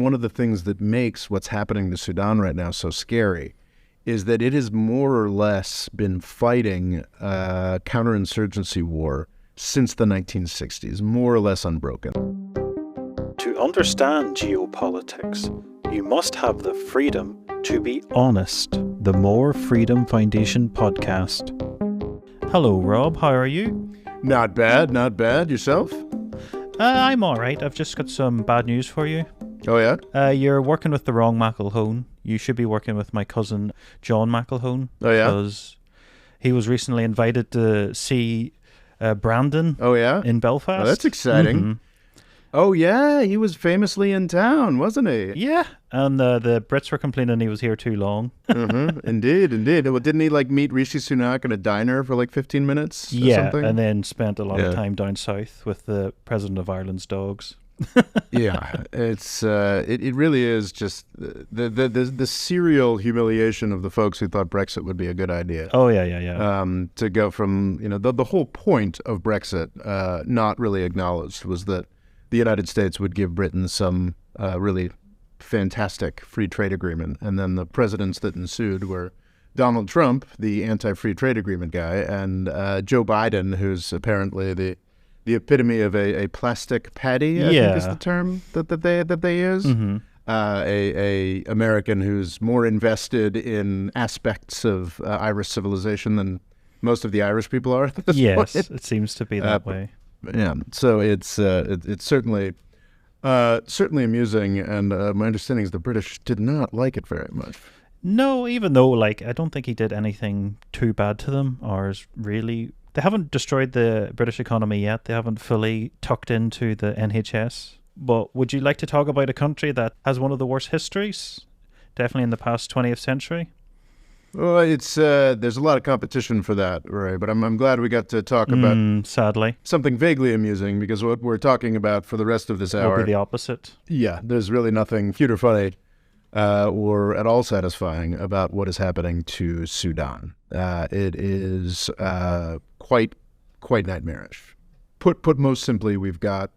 one of the things that makes what's happening to Sudan right now so scary is that it has more or less been fighting a counterinsurgency war since the 1960s, more or less unbroken. To understand geopolitics, you must have the freedom to be honest. The More Freedom Foundation podcast. Hello, Rob. How are you? Not bad, not bad. Yourself? I'm all right. I've just got some bad news for you. Oh, yeah? You're working with the wrong McElhone. You should be working with my cousin, John McElhone. Oh, yeah? Because he was recently invited to see Brandon Oh, yeah? in Belfast. Oh, that's exciting. Mm-hmm. Oh, yeah, he was famously in town, wasn't he? Yeah, and the Brits were complaining he was here too long. Indeed. Well, didn't he meet Rishi Sunak in a diner for 15 minutes? Or something? And then spent a lot of time down south with the President of Ireland's dogs. Yeah, it's it really is just the serial humiliation of the folks who thought Brexit would be a good idea. Oh yeah. To go from the whole point of Brexit, not really acknowledged, was that the United States would give Britain some really fantastic free trade agreement, and then the presidents that ensued were Donald Trump, the anti-free trade agreement guy, and Joe Biden, who's apparently the epitome of a plastic paddy, I think is the term that they use. Mm-hmm. A American who's more invested in aspects of Irish civilization than most of the Irish people are at this point. It seems to be that way. Yeah, so it's certainly amusing, and my understanding is the British did not like it very much. No, even though I don't think he did anything too bad to them, or really. They haven't destroyed the British economy yet. They haven't fully tucked into the NHS. But would you like to talk about a country that has one of the worst histories, definitely in the past 20th century? Well, it's there's a lot of competition for that, Ray, but I'm glad we got to talk about sadly something vaguely amusing, because what we're talking about for the rest of this hour will be the opposite. Yeah, there's really nothing cute or funny or at all satisfying about what is happening to Sudan. It is quite nightmarish. Put most simply, we've got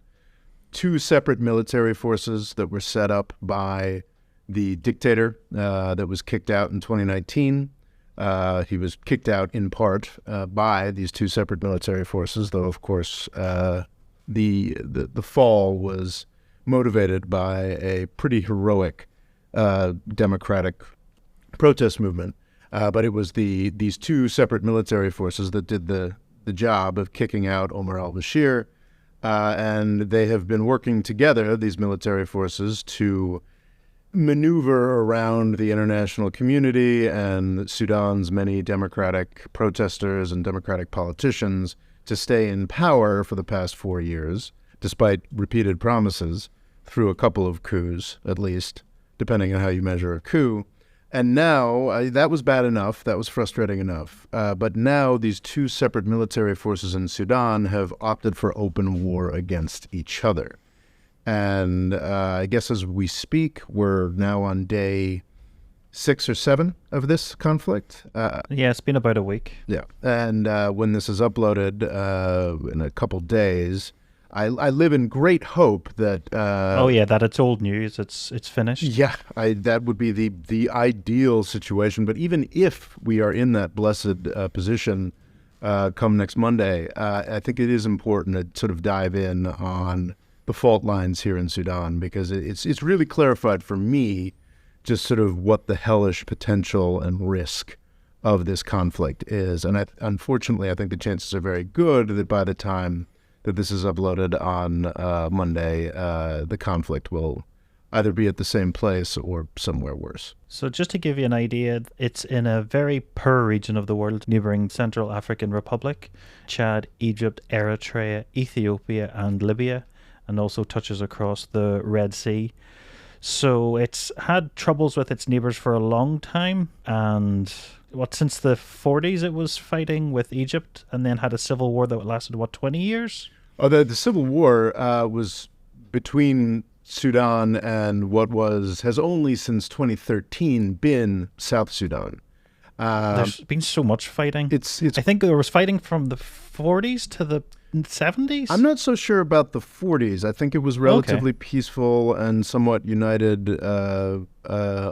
two separate military forces that were set up by the dictator that was kicked out in 2019. He was kicked out in part by these two separate military forces, though of course the fall was motivated by a pretty heroic democratic protest movement. But it was these two separate military forces that did the job of kicking out Omar al-Bashir, and they have been working together, these military forces, to maneuver around the international community and Sudan's many democratic protesters and democratic politicians to stay in power for the past 4 years, despite repeated promises, through a couple of coups, at least, depending on how you measure a coup. And now, that was bad enough, that was frustrating enough, but now these two separate military forces in Sudan have opted for open war against each other. And I guess as we speak, we're now on day 6 or 7 of this conflict. It's been about a week. Yeah, and when this is uploaded in a couple days, I live in great hope that... that it's old news, it's finished. Yeah, that would be the ideal situation. But even if we are in that blessed position come next Monday, I think it is important to sort of dive in on the fault lines here in Sudan, because it's really clarified for me just sort of what the hellish potential and risk of this conflict is. And unfortunately, I think the chances are very good that by the time that this is uploaded on Monday, the conflict will either be at the same place or somewhere worse. So just to give you an idea, it's in a very poor region of the world, neighbouring Central African Republic, Chad, Egypt, Eritrea, Ethiopia and Libya, and also touches across the Red Sea. So it's had troubles with its neighbours for a long time, and since the 40s it was fighting with Egypt, and then had a civil war that lasted 20 years? Oh, the civil war was between Sudan and what has only since 2013 been South Sudan. There's been so much fighting. It's I think there was fighting from the 40s to the 70s. I'm not so sure about the 40s. I think it was relatively peaceful and somewhat united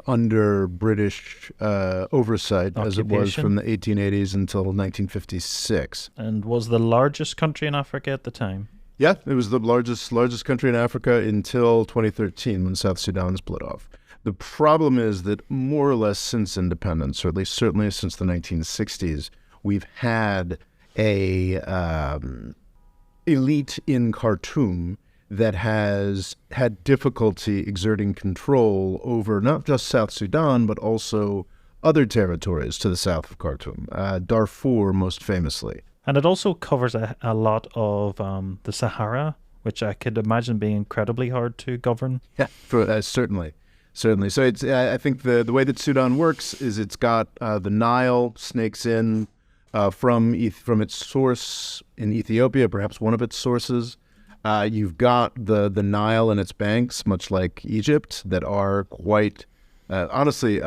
under British oversight, as it was Occupation. from the 1880s until 1956. And was the largest country in Africa at the time. Yeah, it was the largest country in Africa until 2013 when South Sudan split off. The problem is that more or less since independence, or at least certainly since the 1960s, we've had a elite in Khartoum that has had difficulty exerting control over not just South Sudan, but also other territories to the south of Khartoum, Darfur most famously. And it also covers a lot of the Sahara, which I could imagine being incredibly hard to govern. Yeah, certainly. So it's I think the way that Sudan works is it's got the Nile snakes in from its source in Ethiopia, perhaps one of its sources. You've got the Nile and its banks, much like Egypt, that are quite honestly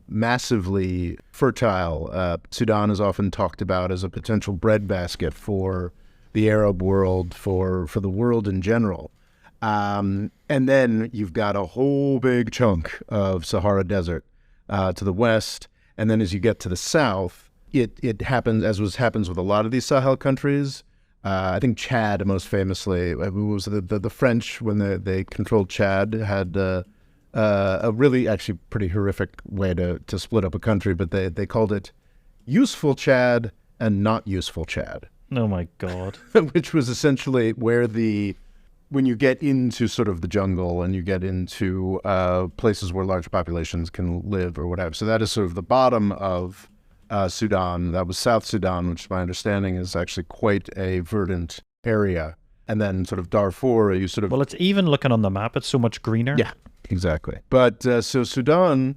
massively fertile. Sudan is often talked about as a potential breadbasket for the Arab world, for the world in general. And then you've got a whole big chunk of Sahara Desert to the west. And then as you get to the south, it happens, as happens with a lot of these Sahel countries. I think Chad, most famously, it was the French, when they controlled Chad, had a really actually pretty horrific way to split up a country, but they called it useful Chad and not useful Chad. Oh my God. Which was essentially where when you get into sort of the jungle and you get into places where large populations can live or whatever. So that is sort of the bottom of Sudan. That was South Sudan, which my understanding is actually quite a verdant area. And then sort of Darfur, you sort of... Well, it's even looking on the map, it's so much greener. Yeah, exactly. But so Sudan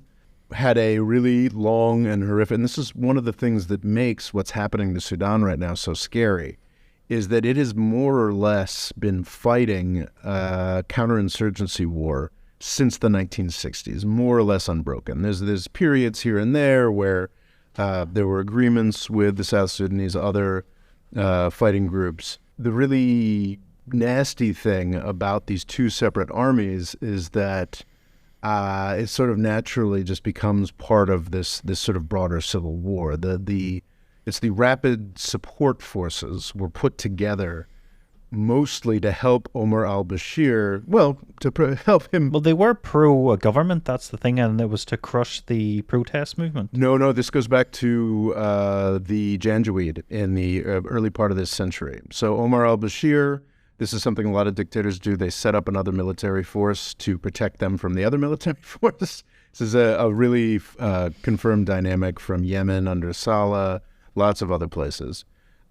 had a really long and horrific... And this is one of the things that makes what's happening to Sudan right now so scary, is that it has more or less been fighting counterinsurgency war since the 1960s, more or less unbroken. There's periods here and there where there were agreements with the South Sudanese other fighting groups. The really nasty thing about these two separate armies is that it sort of naturally just becomes part of this sort of broader civil war. It's the rapid support forces were put together mostly to help Omar al-Bashir, help him. Well, they were pro-government, that's the thing, and it was to crush the protest movement. No, this goes back to the Janjaweed in the early part of this century. So Omar al-Bashir, this is something a lot of dictators do. They set up another military force to protect them from the other military force. This is a really confirmed dynamic from Yemen under Saleh, lots of other places.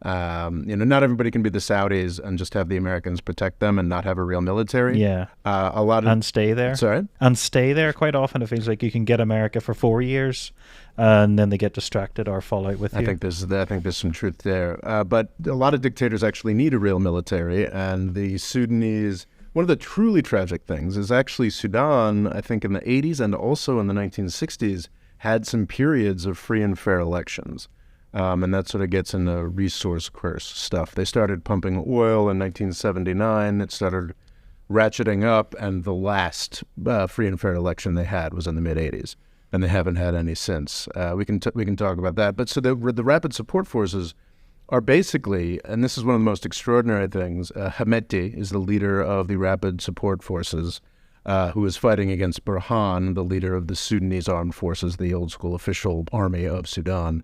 Not everybody can be the Saudis and just have the Americans protect them and not have a real military. Yeah. And stay there. Sorry? And stay there. Quite often it feels like you can get America for 4 years and then they get distracted or fall out with you. I think there's some truth there. But a lot of dictators actually need a real military, and the Sudanese... One of the truly tragic things is actually Sudan, I think in the 80s and also in the 1960s, had some periods of free and fair elections. And that sort of gets into resource curse stuff. They started pumping oil in 1979. It started ratcheting up, and the last free and fair election they had was in the mid-'80s, and they haven't had any since. We can talk about that. But so the rapid support forces are basically, and this is one of the most extraordinary things, Hemeti is the leader of the rapid support forces, who is fighting against Burhan, the leader of the Sudanese armed forces, the old school official army of Sudan.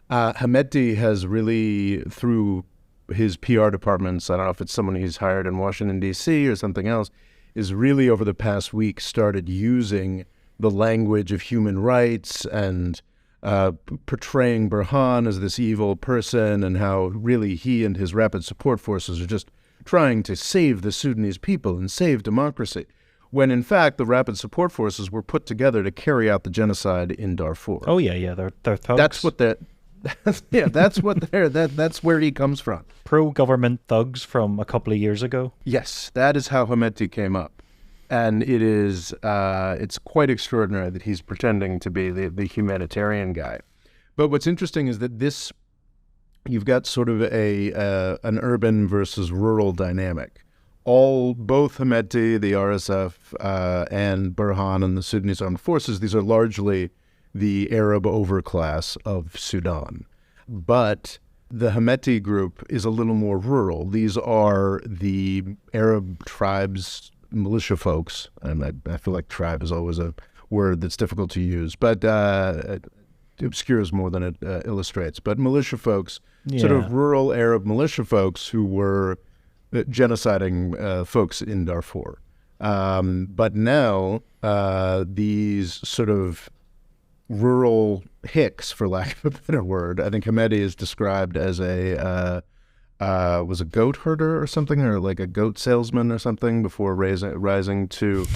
Hemeti has really, through his PR departments, I don't know if it's someone he's hired in Washington, D.C. or something else, is really over the past week started using the language of human rights and portraying Burhan as this evil person, and how really he and his rapid support forces are just trying to save the Sudanese people and save democracy, when in fact the rapid support forces were put together to carry out the genocide in Darfur. Oh yeah, they're thugs. That's what that's where he comes from. Pro-government thugs from a couple of years ago. Yes, that is how Hemeti came up. And it is, it's quite extraordinary that he's pretending to be the humanitarian guy. But what's interesting is that you've got sort of an urban versus rural dynamic. Both Hemedti, the RSF, and Burhan and the Sudanese Armed Forces, these are largely the Arab overclass of Sudan. But the Hemedti group is a little more rural. These are the Arab tribes, militia folks, and I feel like tribe is always a word that's difficult to use, but it obscures more than it illustrates. But militia folks, sort of rural Arab militia folks who were genociding folks in Darfur. But now these sort of rural hicks, for lack of a better word, I think Hemedti is described as was a goat herder or something, or like a goat salesman or something before rising to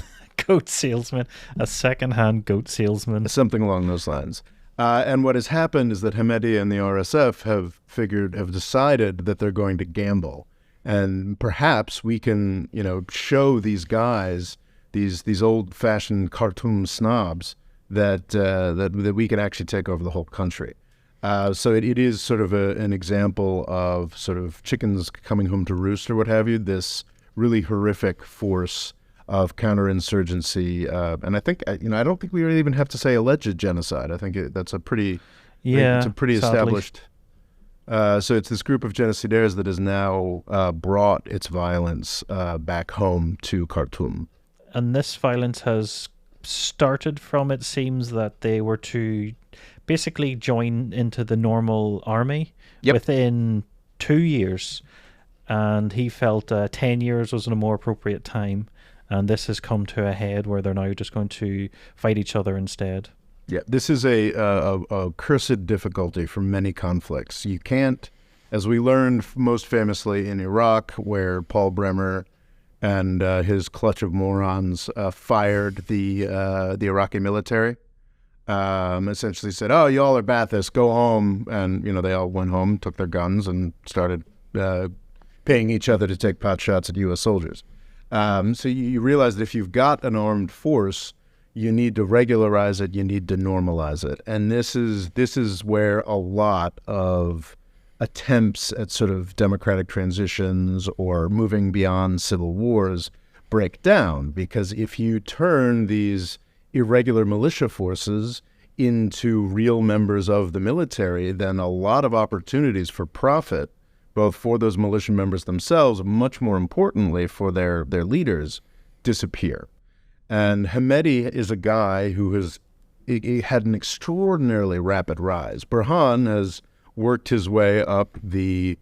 goat salesman, a second-hand goat salesman, something along those lines. And what has happened is that Hemedti and the RSF have decided that they're going to gamble, and perhaps we can, show these guys, these old-fashioned Khartoum snobs, that we can actually take over the whole country. So it is sort of an example of sort of chickens coming home to roost or what have you, this really horrific force of counterinsurgency. And I think, I don't think we really even have to say alleged genocide. I think that's a pretty established. So it's this group of genocidaires that has now brought its violence back home to Khartoum. And this violence has started from, it seems, that they were to basically join into the normal army within 2 years, and he felt 10 years was a more appropriate time, and this has come to a head where they're now just going to fight each other instead. Yeah, this is a cursed difficulty for many conflicts. You can't, as we learned most famously in Iraq, where Paul Bremer and his clutch of morons fired the Iraqi military. Essentially said, "Oh, y'all are Baathists, go home." And, they all went home, took their guns, and started paying each other to take pot shots at U.S. soldiers. So you realize that if you've got an armed force, you need to regularize it, you need to normalize it. And this is where a lot of attempts at sort of democratic transitions or moving beyond civil wars break down, because if you turn these irregular militia forces into real members of the military, then a lot of opportunities for profit, both for those militia members themselves, much more importantly for their leaders, disappear. And Hemedti is a guy who he had an extraordinarily rapid rise. Burhan has worked his way up the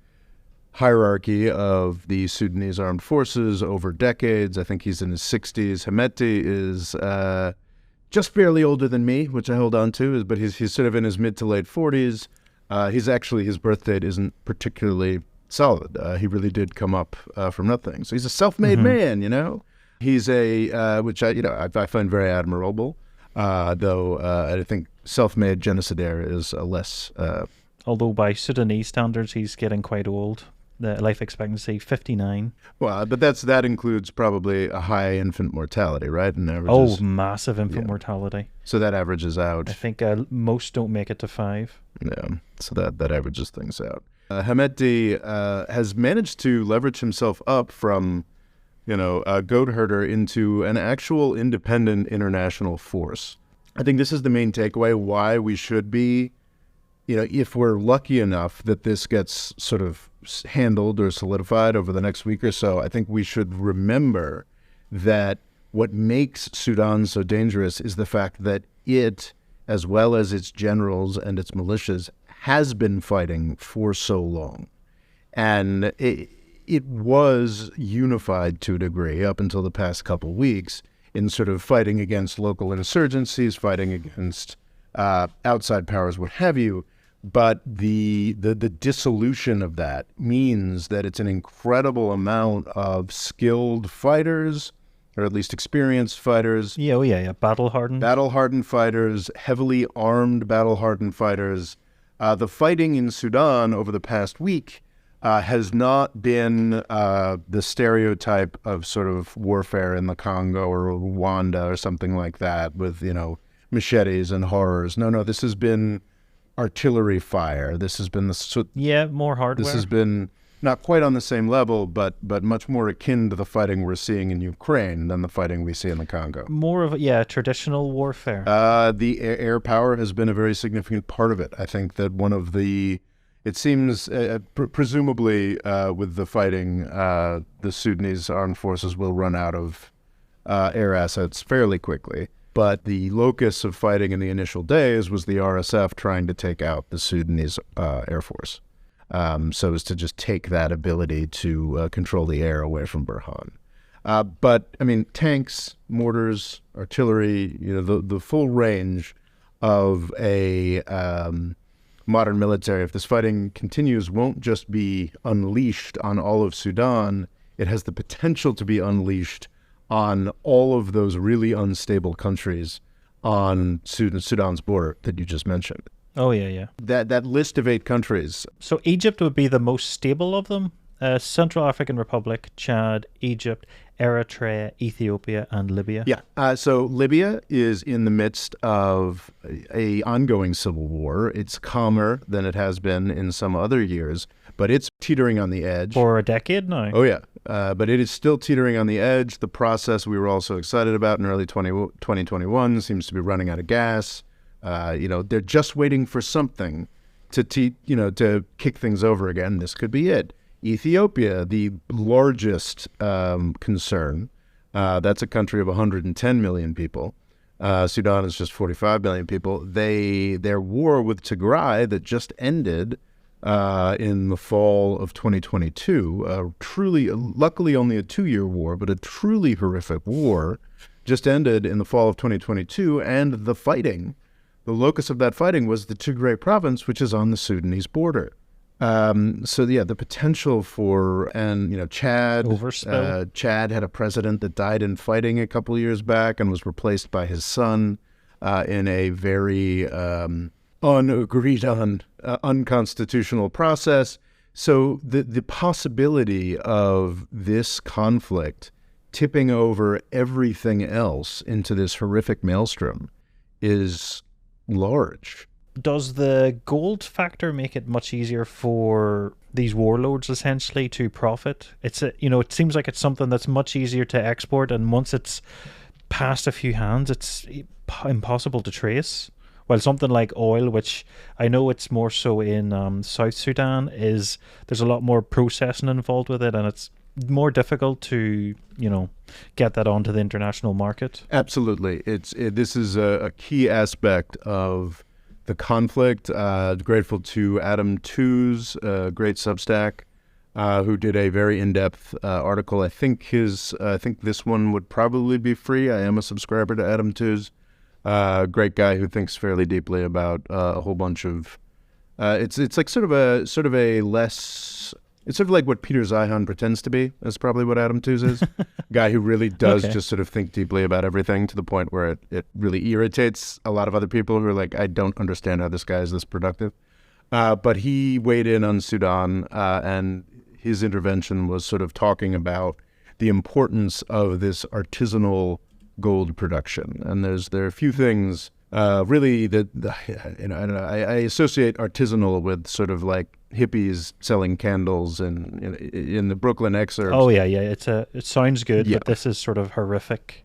hierarchy of the Sudanese armed forces over decades. I think he's in his 60s. Hemedti is just barely older than me, which I hold on to, but he's sort of in his mid to late 40s. His birth date isn't particularly solid. He really did come up from nothing. So he's a self-made man, He's which I find very admirable, though I think self-made genocidaire is a less... Although by Sudanese standards, he's getting quite old. The life expectancy, 59. Well, but that includes probably a high infant mortality, right? And averages, massive infant mortality. So that averages out. I think most don't make it to 5. Yeah, so that averages things out. Hemedti has managed to leverage himself up from, a goat herder into an actual independent international force. I think this is the main takeaway, why we should be, if we're lucky enough that this gets sort of handled or solidified over the next week or so, I think we should remember that what makes Sudan so dangerous is the fact that it, as well as its generals and its militias, has been fighting for so long. And it was unified to a degree up until the past couple weeks in sort of fighting against local insurgencies, fighting against outside powers, what have you. But the dissolution of that means that it's an incredible amount of skilled fighters, or at least experienced fighters. Yeah, battle-hardened. Battle-hardened fighters, heavily armed battle-hardened fighters. The fighting in Sudan over the past week has not been the stereotype of sort of warfare in the Congo or Rwanda or something like that with, machetes and horrors. No, this has been artillery fire. This has been more hardware. This has been not quite on the same level, but much more akin to the fighting we're seeing in Ukraine than the fighting we see in the Congo. More of traditional warfare. The air power has been a very significant part of it. I think that it seems, presumably with the fighting, the Sudanese armed forces will run out of air assets fairly quickly. But the locus of fighting in the initial days was the RSF trying to take out the Sudanese Air Force. So as to just take that ability to control the air away from Burhan. But, I mean, tanks, mortars, artillery, the full range of a modern military, if this fighting continues, won't just be unleashed on all of Sudan. It has the potential to be unleashed on all of those really unstable countries on Sudan's border that you just mentioned. Oh, yeah. That list of 8 countries. So Egypt would be the most stable of them. Central African Republic, Chad, Egypt, Eritrea, Ethiopia, and Libya. Yeah. So Libya is in the midst of a ongoing civil war. It's calmer than it has been in some other years, but it's teetering on the edge. For a decade now. Oh, yeah. But it is still teetering on the edge. The process we were all so excited about in early 2021 seems to be running out of gas. They're just waiting for something to kick things over again. This could be it. Ethiopia, the largest concern, that's a country of 110 million people. Sudan is just 45 million people. Their war with Tigray that just ended in the fall of 2022, luckily only a 2-year war, but a truly horrific war, just ended in the fall of 2022, and the locus of that fighting was the Tigray province, which is on the Sudanese border. The potential for, Chad, overspill. Chad had a president that died in fighting a couple of years back and was replaced by his son in a very unagreed on, unconstitutional process. So the possibility of this conflict tipping over everything else into this horrific maelstrom is large. Does the gold factor make it much easier for these warlords essentially to profit? It seems like it's something that's much easier to export, and once it's past a few hands, it's impossible to trace. While something like oil, which I know it's more so in South Sudan, there's a lot more processing involved with it, and it's more difficult to get that onto the international market. Absolutely, this is a key aspect of the conflict. Grateful to Adam Tooze, great Substack, who did a very in-depth article. I think this one would probably be free. I am a subscriber to Adam Tooze. Great guy who thinks fairly deeply about a whole bunch of. It's like sort of a less. It's sort of like what Peter Zeihan pretends to be. That's probably what Adam Tooze is. Guy who really does just sort of think deeply about everything to the point where it really irritates a lot of other people who are like, I don't understand how this guy is this productive. But he weighed in on Sudan, and his intervention was sort of talking about the importance of this artisanal gold production. And there are a few things really that I associate artisanal with sort of like hippies selling candles in the Brooklyn excerpts. Oh yeah, it sounds good, but this is sort of horrific.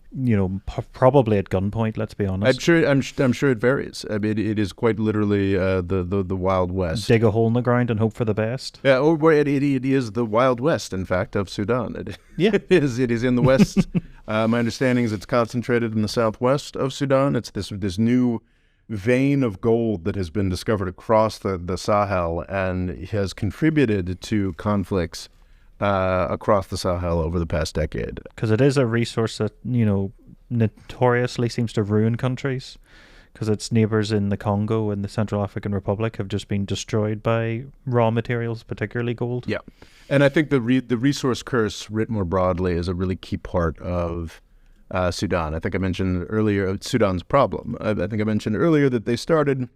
Probably at gunpoint. Let's be honest. I'm sure it varies. I mean, it is quite literally the Wild West. Dig a hole in the ground and hope for the best. Yeah, it is the Wild West, in fact, of Sudan. It is in the West. My understanding is it's concentrated in the southwest of Sudan. It's this new vein of gold that has been discovered across the Sahel and has contributed to conflicts across the Sahel over the past decade. Because it is a resource that, notoriously seems to ruin countries, because its neighbors in the Congo and the Central African Republic have just been destroyed by raw materials, particularly gold. Yeah. And I think the resource curse, writ more broadly, is a really key part of Sudan. I think I mentioned earlier Sudan's problem. I think I mentioned earlier that they started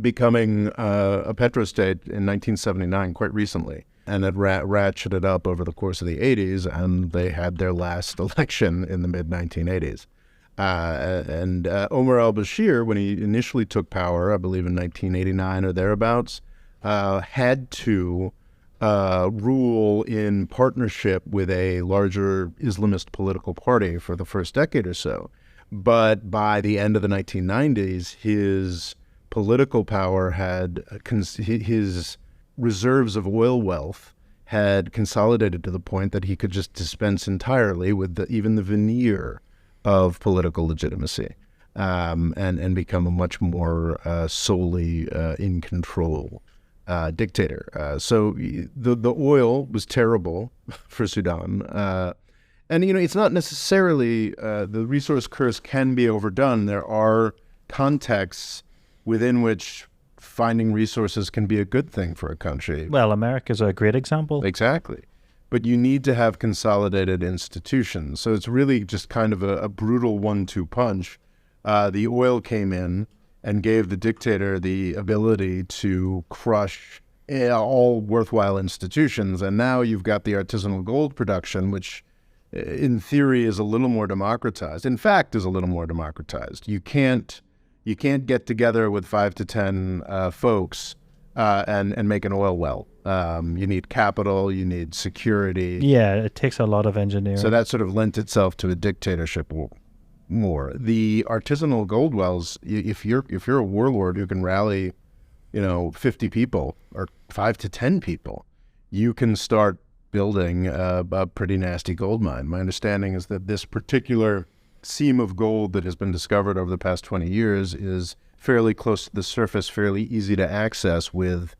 becoming a petrostate in 1979, quite recently, and it ratcheted up over the course of the 80s, and they had their last election in the mid-1980s. And Omar al-Bashir, when he initially took power, I believe in 1989 or thereabouts, had to rule in partnership with a larger Islamist political party for the first decade or so. But by the end of the 1990s, his political power had, his reserves of oil wealth had consolidated to the point that he could just dispense entirely with even the veneer of political legitimacy, and become a much more solely in control dictator. So the oil was terrible for Sudan. And, it's not necessarily, the resource curse can be overdone. There are contexts within which finding resources can be a good thing for a country. Well, America's a great example. Exactly. But you need to have consolidated institutions. So it's really just kind of a brutal 1-2 punch. The oil came in and gave the dictator the ability to crush all worthwhile institutions. And now you've got the artisanal gold production, which in theory is a little more democratized. In fact, is a little more democratized. You can't get together with 5 to 10 folks and make an oil well. You need capital, you need security. Yeah, it takes a lot of engineering. So that sort of lent itself to a dictatorship more. The artisanal gold wells, if you're a warlord who can rally, 50 people or 5 to 10 people, you can start building a pretty nasty gold mine. My understanding is that this particular seam of gold that has been discovered over the past 20 years is fairly close to the surface, fairly easy to access with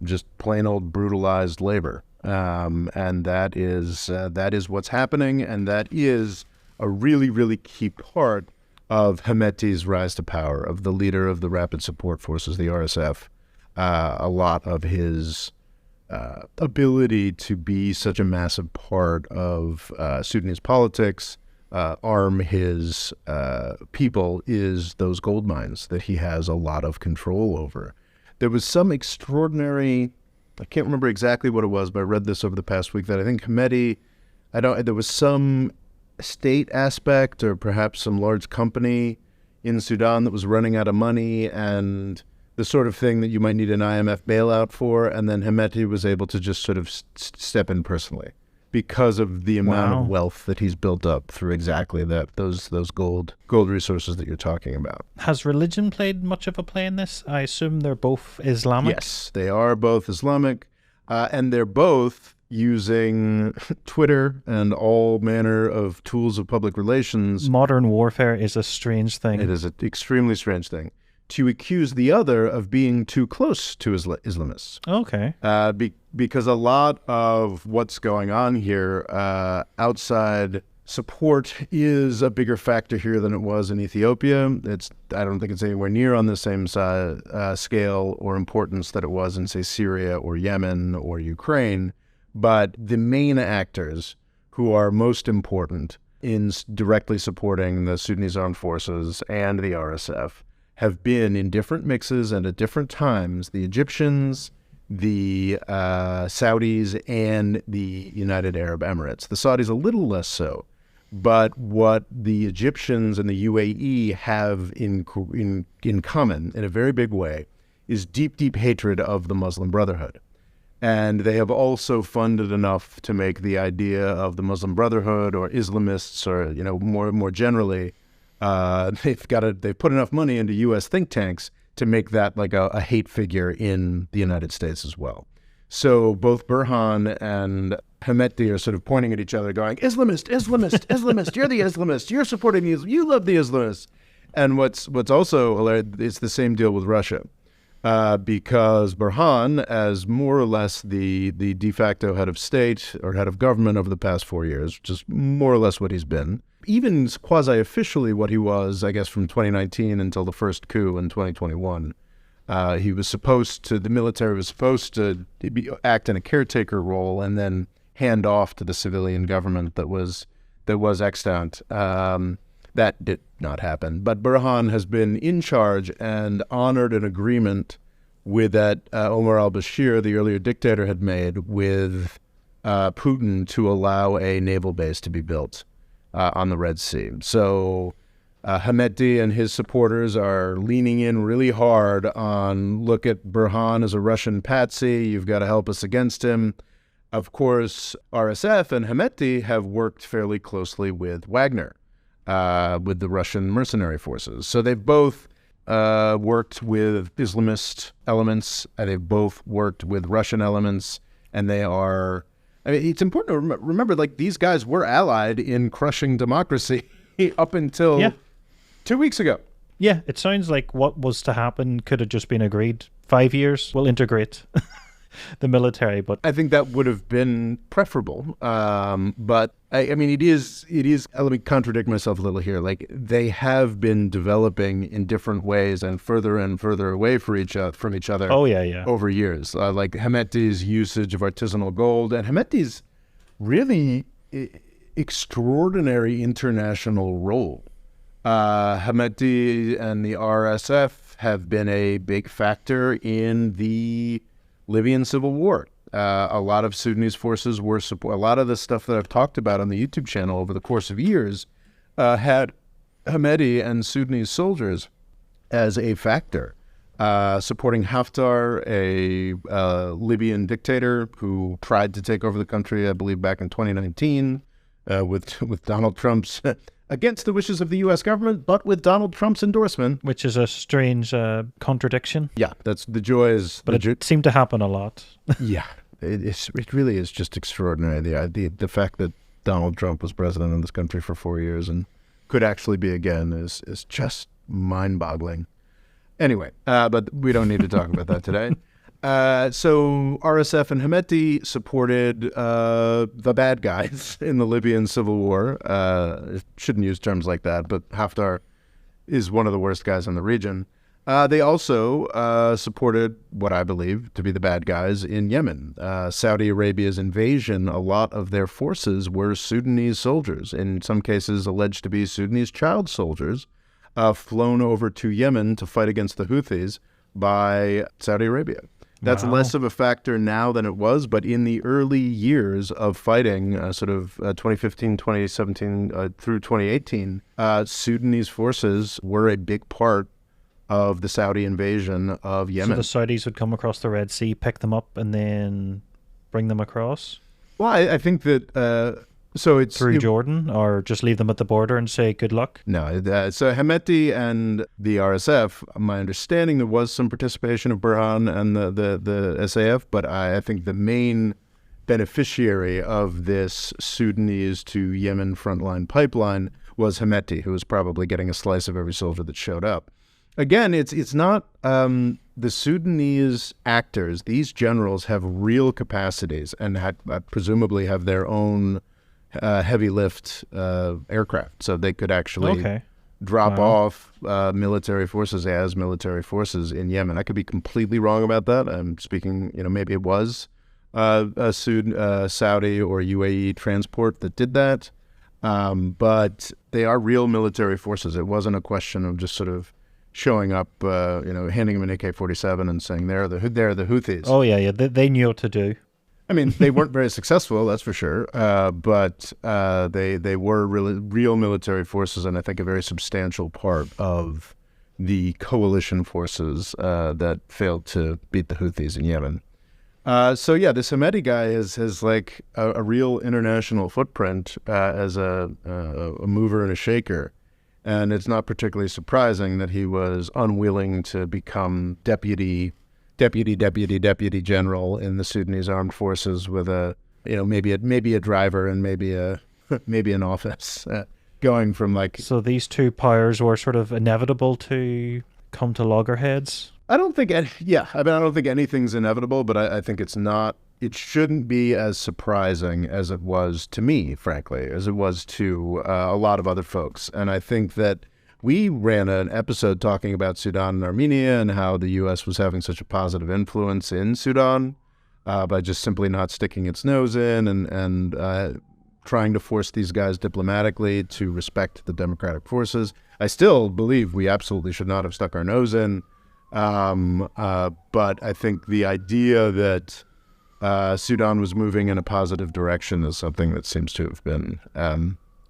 just plain old brutalized labor. And that is what's happening, and that is a really, really key part of Hemeti's rise to power, of the leader of the Rapid Support Forces, the RSF. A lot of his ability to be such a massive part of Sudanese politics, arm his people, is those gold mines that he has a lot of control over. There was some extraordinary, I can't remember exactly what it was, but I read this over the past week, that I think Hemeti, there was some state aspect or perhaps some large company in Sudan that was running out of money, and the sort of thing that you might need an IMF bailout for, and then Hemeti was able to just sort of step in personally because of the amount of wealth that he's built up through exactly those gold resources that you're talking about. Has religion played much of a play in this? I assume they're both Islamic? Yes, they are both Islamic, and they're both using Twitter and all manner of tools of public relations. Modern warfare is a strange thing. It is an extremely strange thing, to accuse the other of being too close to Islamists. Okay. Because a lot of what's going on here, outside support, is a bigger factor here than it was in Ethiopia. I don't think it's anywhere near on the same scale or importance that it was in, say, Syria or Yemen or Ukraine. But the main actors who are most important in directly supporting the Sudanese armed forces and the RSF have been, in different mixes and at different times, the Egyptians, the Saudis, and the United Arab Emirates. The Saudis a little less so. But what the Egyptians and the UAE have in common in a very big way is deep, deep hatred of the Muslim Brotherhood. And they have also funded enough to make the idea of the Muslim Brotherhood or Islamists, or more generally, they've put enough money into U.S. think tanks to make that like a hate figure in the United States as well. So both Burhan and Hemeti are sort of pointing at each other, going, "Islamist, Islamist, Islamist! You're the Islamist. You're supporting the Islamists. You love the Islamists." And what's also hilarious, it's the same deal with Russia. Because Burhan, as more or less the de facto head of state or head of government over the past 4 years, which is more or less what he's been, even quasi-officially what he was, I guess, from 2019 until the first coup in 2021, the military was supposed to act in a caretaker role and then hand off to the civilian government that was extant. That did not happen. But Burhan has been in charge and honored an agreement that Omar al-Bashir, the earlier dictator, had made with Putin to allow a naval base to be built on the Red Sea. So Hemeti and his supporters are leaning in really hard on, look at Burhan as a Russian patsy, you've got to help us against him. Of course, RSF and Hemeti have worked fairly closely with Wagner, with the Russian mercenary forces. So they've both worked with Islamist elements, and they've both worked with Russian elements, and they are... I mean, it's important to remember, like, these guys were allied in crushing democracy up until 2 weeks ago. Yeah, it sounds like what was to happen could have just been agreed. 5 years, we'll integrate the military, but I think that would have been preferable. But I mean, it is, let me contradict myself a little here. Like, they have been developing in different ways and further away from each other. Oh, yeah. Over years. Like Hemeti's usage of artisanal gold and Hemeti's really extraordinary international role. Hemeti and the RSF have been a big factor in the Libyan civil war. A lot of Sudanese forces were a lot of the stuff that I've talked about on the YouTube channel over the course of years had Hemeti and Sudanese soldiers as a factor, supporting Haftar, a Libyan dictator who tried to take over the country, I believe, back in 2019 with Donald Trump's against the wishes of the U.S. government, but with Donald Trump's endorsement. Which is a strange contradiction. Yeah, that's the joys. But it seemed to happen a lot. Yeah, it really is just extraordinary. The fact that Donald Trump was president of this country for 4 years and could actually be again is just mind-boggling. Anyway, but we don't need to talk about that today. So RSF and Hemeti supported the bad guys in the Libyan civil war. Shouldn't use terms like that, but Haftar is one of the worst guys in the region. They also supported what I believe to be the bad guys in Yemen. Saudi Arabia's invasion, a lot of their forces were Sudanese soldiers, in some cases alleged to be Sudanese child soldiers, flown over to Yemen to fight against the Houthis by Saudi Arabia. That's less of a factor now than it was, but in the early years of fighting, 2015, 2017 through 2018, Sudanese forces were a big part of the Saudi invasion of Yemen. So the Saudis would come across the Red Sea, pick them up, and then bring them across? Well, I think that... So it's through Jordan, or just leave them at the border and say good luck? No. So Hemeti and the RSF, my understanding, there was some participation of Burhan and the SAF, but I think the main beneficiary of this Sudanese to Yemen frontline pipeline was Hemeti, who was probably getting a slice of every soldier that showed up. Again, it's not the Sudanese actors. These generals have real capacities and presumably have their own heavy lift aircraft, so they could actually drop off military forces as military forces in Yemen. I could be completely wrong about that. I'm speaking, maybe it was a Saudi or UAE transport that did that, but they are real military forces. It wasn't a question of just sort of showing up, handing them an AK-47 and saying they're the Houthis. Oh yeah, they knew what to do. I mean, they weren't very successful, that's for sure, but they were really real military forces, and I think a very substantial part of the coalition forces that failed to beat the Houthis in Yemen. So yeah, this Hemeti guy has like a real international footprint as a mover and a shaker, and it's not particularly surprising that he was unwilling to become deputy general in the Sudanese armed forces with maybe a driver and maybe an office, going from like. So these two powers were sort of inevitable to come to loggerheads. I don't think anything's inevitable, but I think it's not. It shouldn't be as surprising as it was to me, frankly, as it was to a lot of other folks, and I think that. We ran an episode talking about Sudan and Armenia and how the U.S. was having such a positive influence in Sudan by just simply not sticking its nose in and trying to force these guys diplomatically to respect the democratic forces. I still believe we absolutely should not have stuck our nose in, but I think the idea that Sudan was moving in a positive direction is something that seems to have been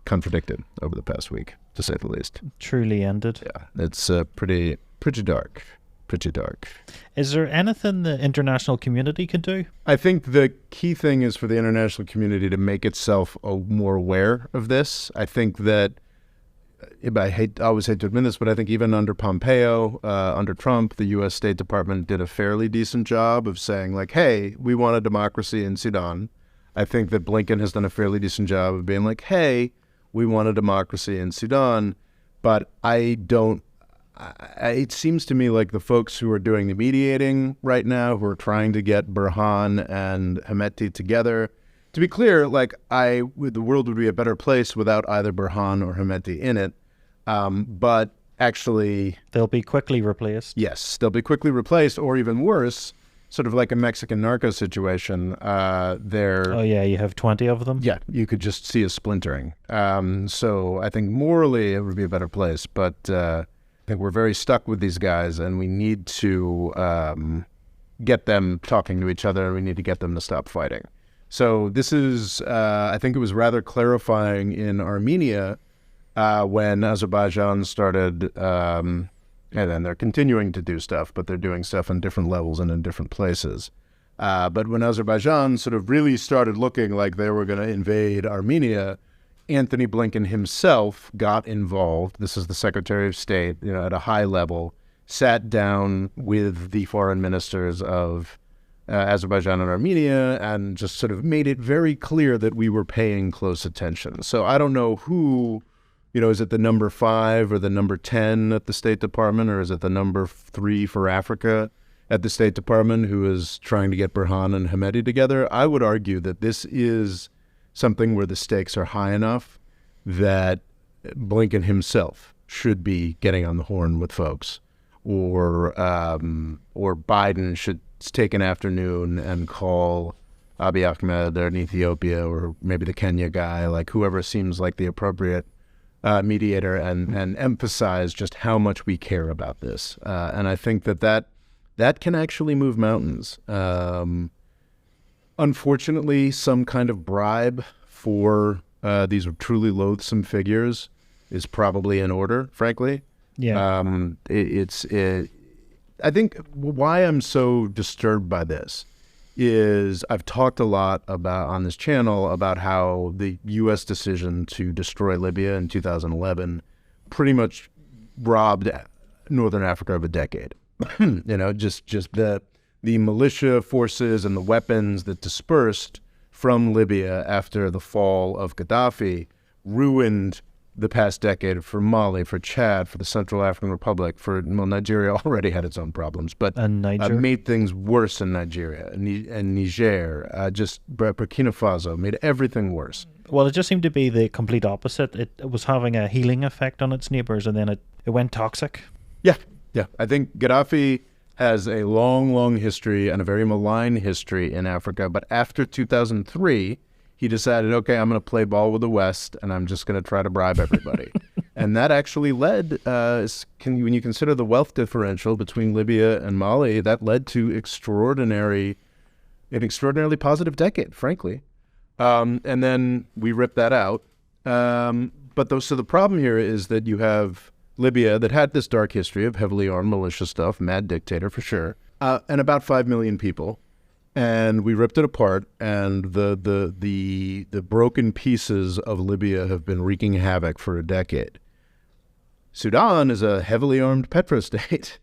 contradicted over the past week. to say the least. Truly ended. Yeah, it's pretty dark. Pretty dark. Is there anything the international community can do? I think the key thing is for the international community to make itself more aware of this. I think that, I always hate to admit this, but I think even under Pompeo, under Trump, the U.S. State Department did a fairly decent job of saying, like, hey, we want a democracy in Sudan. I think that Blinken has done a fairly decent job of being like, hey, we want a democracy in Sudan. But it seems to me like the folks who are doing the mediating right now, who are trying to get Burhan and Hemeti together, to be clear, like the world would be a better place without either Burhan or Hemeti in it. But actually, they'll be quickly replaced. Yes, they'll be quickly replaced, or even worse, sort of like a Mexican narco situation. Oh yeah, you have 20 of them. Yeah, you could just see a splintering. So I think morally it would be a better place, but I think we're very stuck with these guys, and we need to get them talking to each other, and we need to get them to stop fighting. So this is, I think it was rather clarifying in Armenia when Azerbaijan started, and then they're continuing to do stuff, but they're doing stuff on different levels and in different places. But when Azerbaijan sort of really started looking like they were going to invade Armenia, Anthony Blinken himself got involved. This is the Secretary of State, at a high level, sat down with the foreign ministers of Azerbaijan and Armenia and just sort of made it very clear that we were paying close attention. So I don't know who, is it the number 5 or the number 10 at the State Department, or is it the number 3 for Africa at the State Department who is trying to get Burhan and Hemeti together? I would argue that this is something where the stakes are high enough that Blinken himself should be getting on the horn with folks, or Biden should take an afternoon and call Abiy Ahmed in Ethiopia, or maybe the Kenya guy, like whoever seems like the appropriate mediator, and emphasize just how much we care about this. And I think that can actually move mountains. Unfortunately, some kind of bribe for these truly loathsome figures is probably in order, frankly. Yeah. I think why I'm so disturbed by this is I've talked a lot on this channel about how the U.S. decision to destroy Libya in 2011 pretty much robbed Northern Africa of a decade. Just the militia forces and the weapons that dispersed from Libya after the fall of Gaddafi ruined the past decade for Mali, for Chad, for the Central African Republic, Nigeria already had its own problems, but made things worse in Nigeria and Niger, just Burkina Faso, made everything worse. Well, it just seemed to be the complete opposite. It was having a healing effect on its neighbors, and then it went toxic. Yeah. I think Gaddafi has a long, long history and a very malign history in Africa, but after 2003, he decided, okay, I'm going to play ball with the West, and I'm just going to try to bribe everybody. And that actually led, when you consider the wealth differential between Libya and Mali, that led to an extraordinarily positive decade, frankly. And then we ripped that out. So the problem here is that you have Libya that had this dark history of heavily armed militia stuff, mad dictator for sure, and about 5 million people. And we ripped it apart, and the broken pieces of Libya have been wreaking havoc for a decade. Sudan is a heavily armed petrostate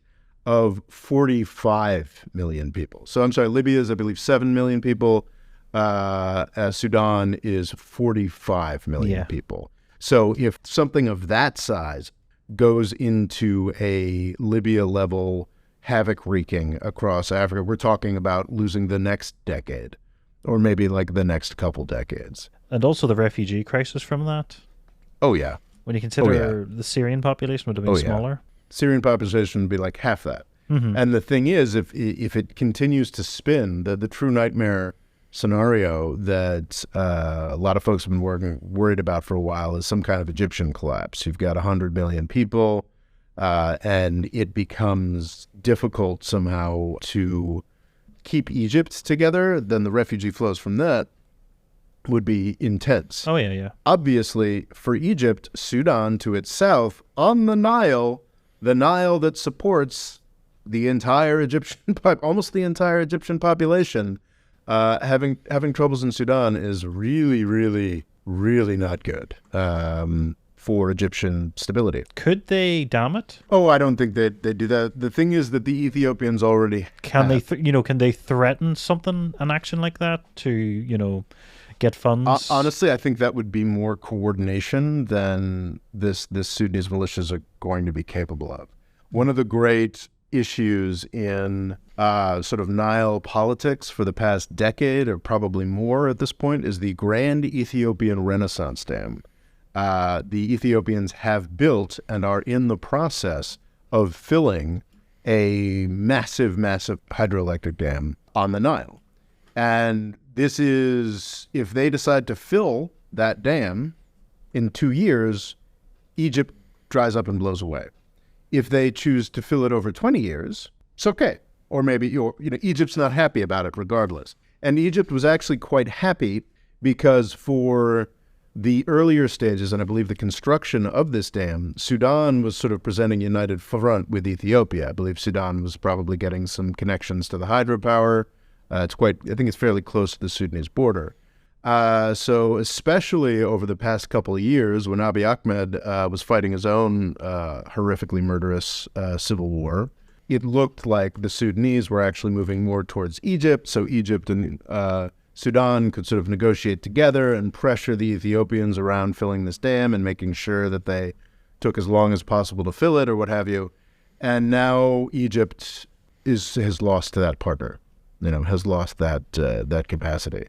of 45 million people. So I'm sorry, Libya is, I believe, 7 million people. Sudan is 45 million people. So if something of that size goes into a Libya-level havoc wreaking across Africa, we're talking about losing the next decade, or maybe like the next couple decades. And also the refugee crisis from that. Oh, yeah. When you consider the Syrian population would have been smaller. Syrian population would be like half that. Mm-hmm. And the thing is, if it continues to spin, the true nightmare scenario that a lot of folks have been worried about for a while is some kind of Egyptian collapse. You've got 100 million people, and it becomes difficult somehow to keep Egypt together. Then the refugee flows from that would be intense. Oh, yeah, yeah. Obviously, for Egypt, Sudan to its south, on the Nile that supports the entire almost the entire Egyptian population, having troubles in Sudan is really, really, really not good for Egyptian stability. Could they dam it? Oh, I don't think they do that. The thing is that the Ethiopians already Can they, can they threaten an action like that to, get funds? Honestly, I think that would be more coordination than this Sudanese militias are going to be capable of. One of the great issues in sort of Nile politics for the past decade, or probably more at this point, is the Grand Ethiopian Renaissance Dam. The Ethiopians have built and are in the process of filling a massive, massive hydroelectric dam on the Nile. And this is, if they decide to fill that dam in 2 years, Egypt dries up and blows away. If they choose to fill it over 20 years, it's okay. Or maybe Egypt's not happy about it regardless. And Egypt was actually quite happy because for the earlier stages, and I believe the construction of this dam, Sudan was sort of presenting a united front with Ethiopia. I believe Sudan was probably getting some connections to the hydropower. I think it's fairly close to the Sudanese border. So especially over the past couple of years when Abiy Ahmed was fighting his own horrifically murderous civil war, it looked like the Sudanese were actually moving more towards Egypt. So Egypt and Sudan could sort of negotiate together and pressure the Ethiopians around filling this dam and making sure that they took as long as possible to fill it or what have you. And now Egypt has lost to that partner. Has lost that capacity,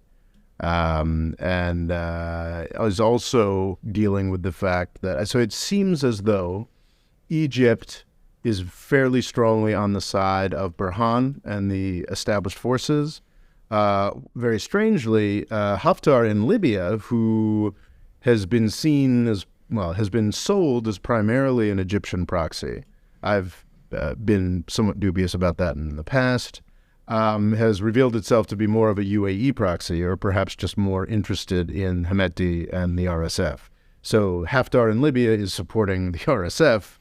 and is also dealing with the fact that, so it seems as though Egypt is fairly strongly on the side of Burhan and the established forces. Very strangely, Haftar in Libya, who has been has been sold as primarily an Egyptian proxy. I've been somewhat dubious about that in the past. Has revealed itself to be more of a UAE proxy, or perhaps just more interested in Hemeti and the RSF. So Haftar in Libya is supporting the RSF,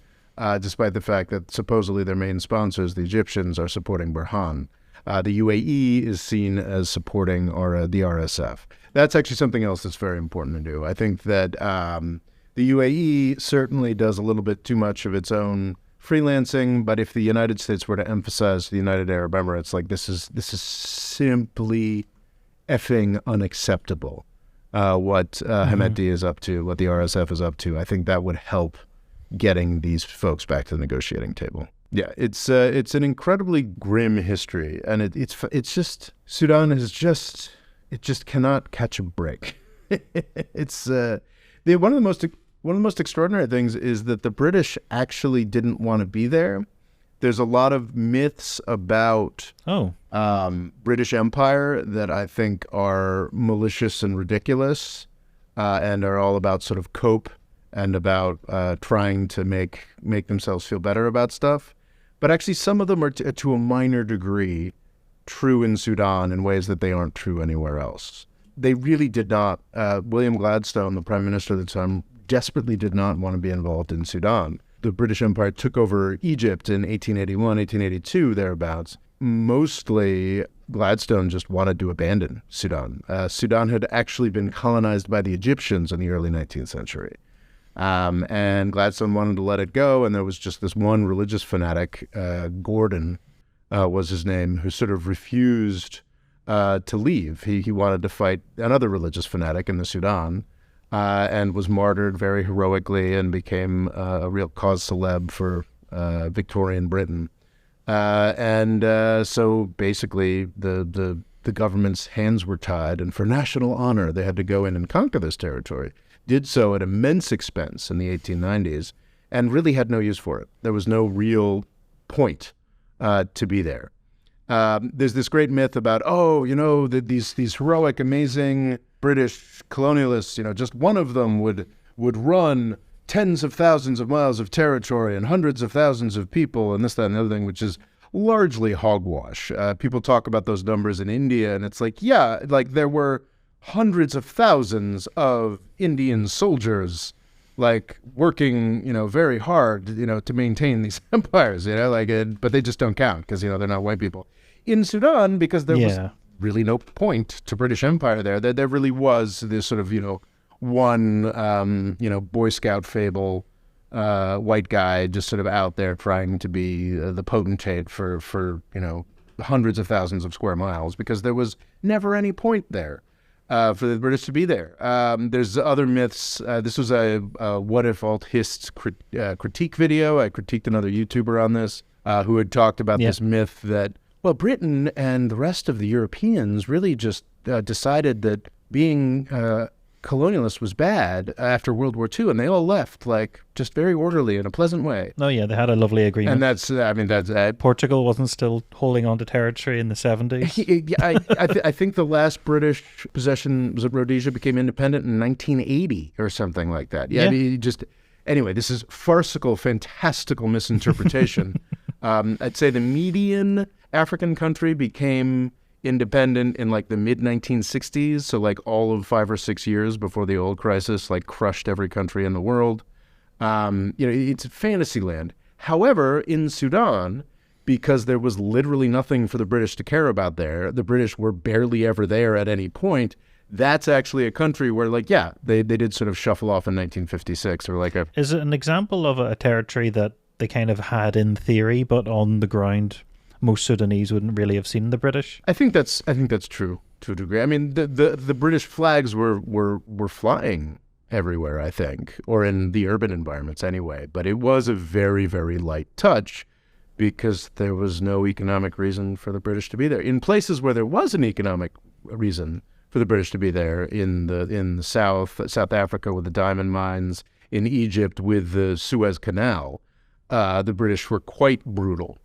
despite the fact that supposedly their main sponsors, the Egyptians, are supporting Burhan. The UAE is seen as supporting the RSF. That's actually something else that's very important to do. I think that the UAE certainly does a little bit too much of its own freelancing, but if the United States were to emphasize the United Arab Emirates, like this is simply effing unacceptable. What Hemeti is up to, what the RSF is up to, I think that would help getting these folks back to the negotiating table. Yeah, it's an incredibly grim history, and it's just Sudan it just cannot catch a break. It's one of the most extraordinary things is that the British actually didn't want to be there. There's a lot of myths about British Empire that I think are malicious and ridiculous, and are all about sort of cope and about trying to make themselves feel better about stuff. But actually, some of them are to a minor degree true in Sudan in ways that they aren't true anywhere else. They really did not. William Gladstone, the prime minister at the time, desperately did not want to be involved in Sudan. The British Empire took over Egypt in 1881, 1882, thereabouts. Mostly, Gladstone just wanted to abandon Sudan. Sudan had actually been colonized by the Egyptians in the early 19th century. And Gladstone wanted to let it go, and there was just this one religious fanatic, Gordon was his name, who sort of refused to leave. He wanted to fight another religious fanatic in the Sudan, and was martyred very heroically and became a real cause célèbre for Victorian Britain. So basically the government's hands were tied, and for national honor, they had to go in and conquer this territory. Did so at immense expense in the 1890s, and really had no use for it. There was no real point to be there. There's this great myth about, these heroic, amazing British colonialists, just one of them would run tens of thousands of miles of territory and hundreds of thousands of people and this, that, and the other thing, which is largely hogwash. People talk about those numbers in India, and it's like, yeah, like there were hundreds of thousands of Indian soldiers, like working, very hard, to maintain these empires, but they just don't count because, they're not white people. In Sudan, because there was really no point to British Empire there really was this sort of, one, Boy Scout fable, white guy just sort of out there trying to be the potentate for hundreds of thousands of square miles, because there was never any point there for the British to be there. There's other myths. This was a What If Alt Hist's critique video. I critiqued another YouTuber on this who had talked about this myth that, well, Britain and the rest of the Europeans really just decided that being colonialist was bad after World War II, and they all left, like, just very orderly in a pleasant way. Oh yeah, they had a lovely agreement. And that's Portugal wasn't still holding on to territory in the 70s. I think the last British possession, was it Rhodesia, became independent in 1980 or something like that. I mean, anyway, this is farcical, fantastical misinterpretation. I'd say the median African country became independent in like the mid-1960s, so like all of 5 or 6 years before the oil crisis like crushed every country in the world. It's fantasy land. However, in Sudan, because there was literally nothing for the British to care about there, the British were barely ever there at any point. That's actually a country where, like, they did sort of shuffle off in 1956 or like a... Is it an example of a territory that they kind of had in theory, but on the ground most Sudanese wouldn't really have seen the British? I think that's true to a degree. I mean, the British flags were flying everywhere, I think, or in the urban environments anyway. But it was a very, very light touch because there was no economic reason for the British to be there. In places where there was an economic reason for the British to be there, in the South Africa with the diamond mines, in Egypt with the Suez Canal, the British were quite brutal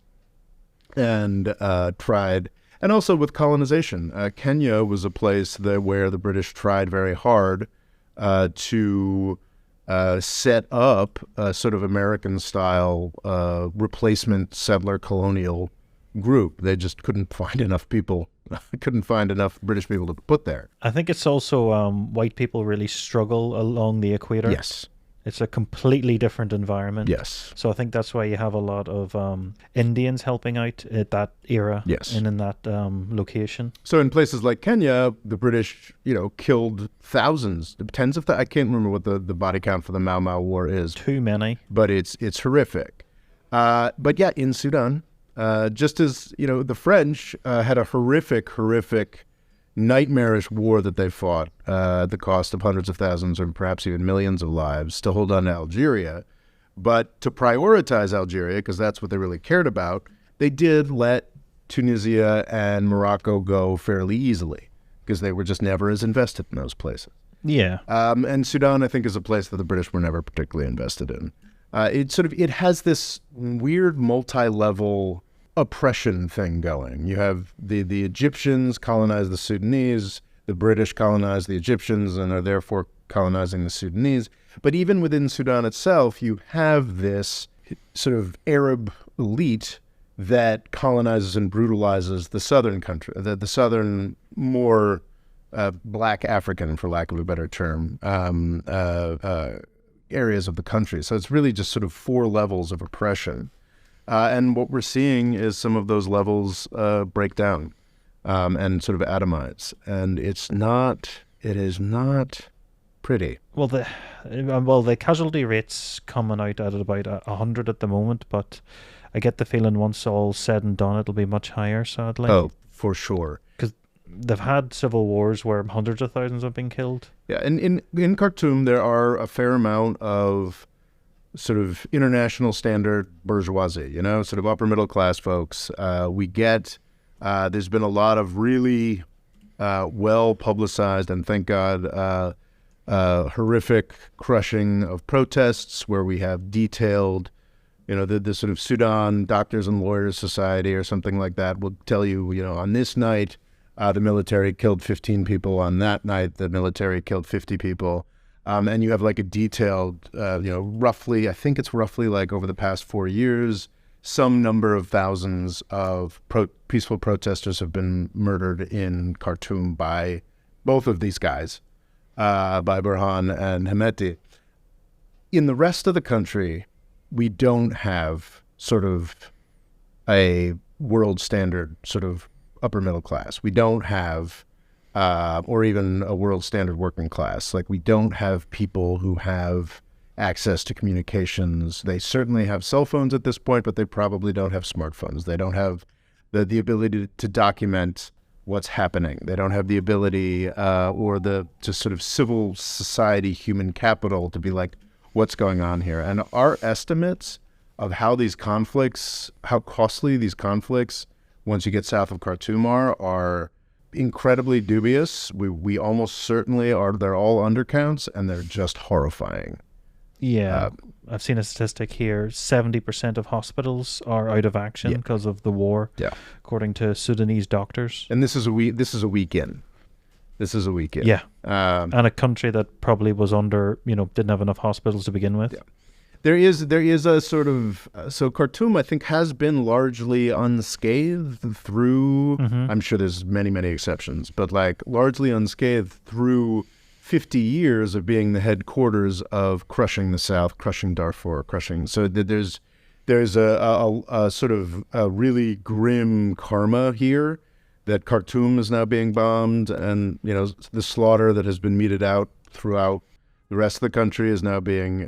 and tried, and also with colonization. Kenya was a place where the British tried very hard to set up a sort of American-style replacement settler colonial group. They just couldn't find enough people, couldn't find enough British people to put there. I think it's also white people really struggle along the equator. Yes. It's a completely different environment. Yes. So I think that's why you have a lot of Indians helping out at that era. Yes. And in that location. So in places like Kenya, the British, killed thousands, tens of I can't remember what the body count for the Mau Mau War is. Too many. But it's horrific. But yeah, in Sudan, just as, the French had a horrific nightmarish war that they fought at the cost of hundreds of thousands or perhaps even millions of lives to hold on to Algeria. But to prioritize Algeria, because that's what they really cared about, they did let Tunisia and Morocco go fairly easily because they were just never as invested in those places. Yeah. And Sudan, I think, is a place that the British were never particularly invested in. It has this weird multi-level oppression thing going. You have the Egyptians colonize the Sudanese, the British colonize the Egyptians and are therefore colonizing the Sudanese. But even within Sudan itself, you have this sort of Arab elite that colonizes and brutalizes the southern country, the southern, more black African, for lack of a better term, areas of the country. So it's really just sort of 4 levels of oppression. And what we're seeing is some of those levels break down and sort of atomize. And it is not pretty. Well, the casualty rate's coming out at about 100 at the moment, but I get the feeling once all said and done, it'll be much higher, sadly. Oh, for sure. Because they've had civil wars where hundreds of thousands have been killed. Yeah, and in Khartoum, there are a fair amount of sort of international standard bourgeoisie, sort of upper middle class folks. There's been a lot of really well publicized and thank God horrific crushing of protests where we have detailed, the sort of Sudan Doctors and Lawyers Society or something like that will tell you, on this night, the military killed 15 people. On that night, the military killed 50 people. And you have like a detailed, roughly, I think it's roughly like over the past 4 years, some number of thousands of peaceful protesters have been murdered in Khartoum by both of these guys, by Burhan and Hemeti. In the rest of the country, we don't have sort of a world standard sort of upper middle class. We don't have, or even a world standard working class. Like, we don't have people who have access to communications. They certainly have cell phones at this point, but they probably don't have smartphones. They don't have the ability to document what's happening. They don't have the ability or the just sort of civil society human capital to be like, what's going on here? And our estimates of how these conflicts, how costly these conflicts, once you get south of Khartoum are incredibly dubious. We almost certainly are. They're all undercounts, and they're just horrifying. Yeah, I've seen a statistic here. 70% of hospitals are out of action because of the war. Yeah, according to Sudanese doctors. And this is a week in. Yeah, and a country that probably was under, didn't have enough hospitals to begin with. Yeah. There is a sort of so Khartoum, I think, has been largely unscathed through. I'm sure there's many exceptions, but like largely unscathed through 50 years of being the headquarters of crushing the South, crushing Darfur, crushing. So there's a sort of a really grim karma here that Khartoum is now being bombed, and the slaughter that has been meted out throughout the rest of the country is now being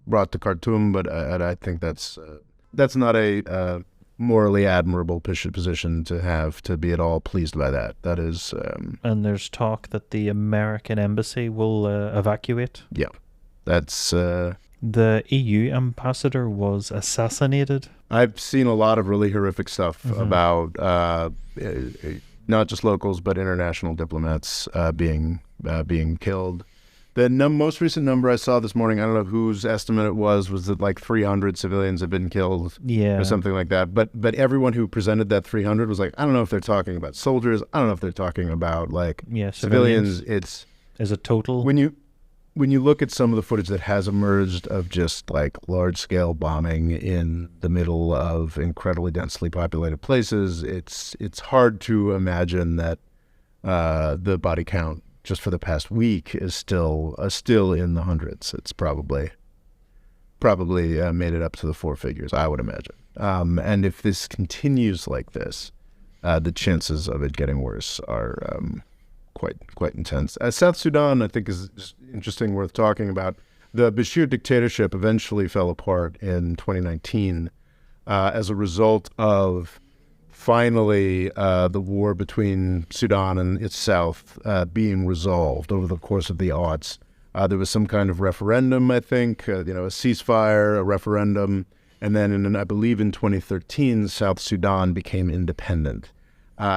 brought to Khartoum. But I think that's not a morally admirable position to have, to be at all pleased by that. That is... and there's talk that the American embassy will evacuate. Yeah. That's... the EU ambassador was assassinated. I've seen a lot of really horrific stuff about not just locals, but international diplomats being killed. The most recent number I saw this morning, I don't know whose estimate it was that like 300 civilians have been killed or something like that. But everyone who presented that 300 was like, I don't know if they're talking about soldiers. I don't know if they're talking about like civilians. It's as a total. When you look at some of the footage that has emerged of just like large scale bombing in the middle of incredibly densely populated places, it's hard to imagine that the body count just for the past week is still in the hundreds. It's probably made it up to the four figures, I would imagine. And if this continues like this, the chances of it getting worse are quite intense. South Sudan, I think, is just interesting, worth talking about. The Bashir dictatorship eventually fell apart in 2019 as a result of finally the war between Sudan and its south being resolved over the course of the aughts. There was some kind of referendum, I think, a ceasefire, a referendum, and then I believe in 2013, South Sudan became independent.